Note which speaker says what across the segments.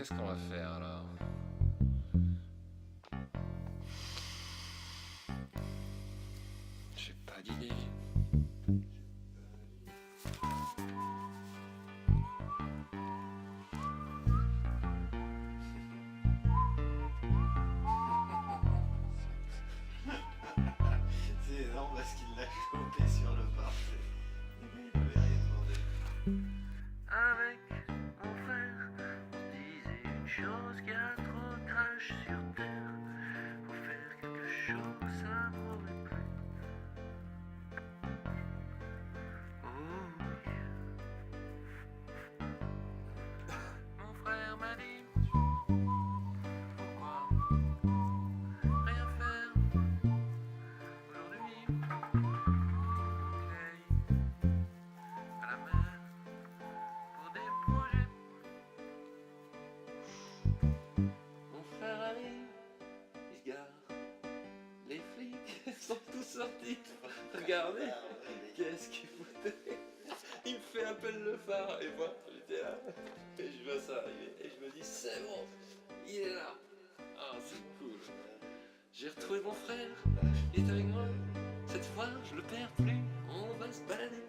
Speaker 1: qu'est-ce qu'on va faire alors? J'ai pas d'idée.
Speaker 2: C'est énorme parce qu'il l'a chopé sur le parfait. Il avait rien demandé.
Speaker 3: Avec mon frère, on disait une chose qu'il y a trop de crash sur terre. Faut faire quelque chose, ça m'aurait plu. Oh yeah. Mon frère m'a dit, pourquoi rien faire aujourd'hui? Bouteille à la mer pour des projets. Mon frère arrive, il se gare. Les flics sont tous sortis. Regardez, qu'est-ce qu'il foutait? Il me fait appel le phare et moi j'étais là. Et je vois ça arriver et je me dis c'est bon, il est là. Ah c'est cool. J'ai retrouvé mon frère, il est avec moi. Cette fois je le perds plus. On va se balader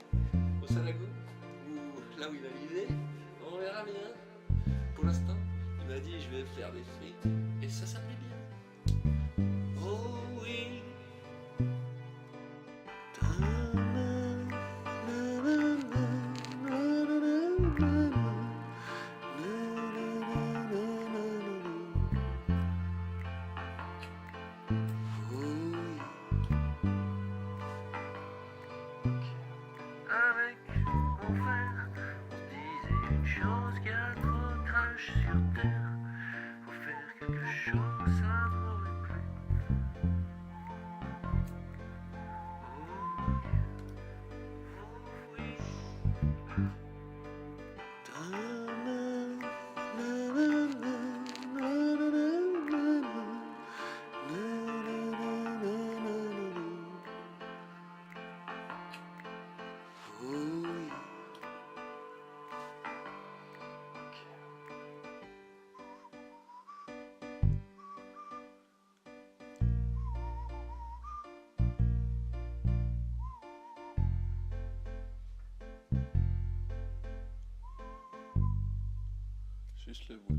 Speaker 3: au Salago ou là où il a l'idée. On verra bien. Pour l'instant, il m'a dit je vais faire des frites et ça me plaît bien. Oh oui. Avec mon frère, on se disait une chose qu'il y a trop de crash sur terre. Faut faire quelque chose, ça m'aurait plu. Oh yeah. Oh oui. Oh yeah.
Speaker 1: Juste le bout.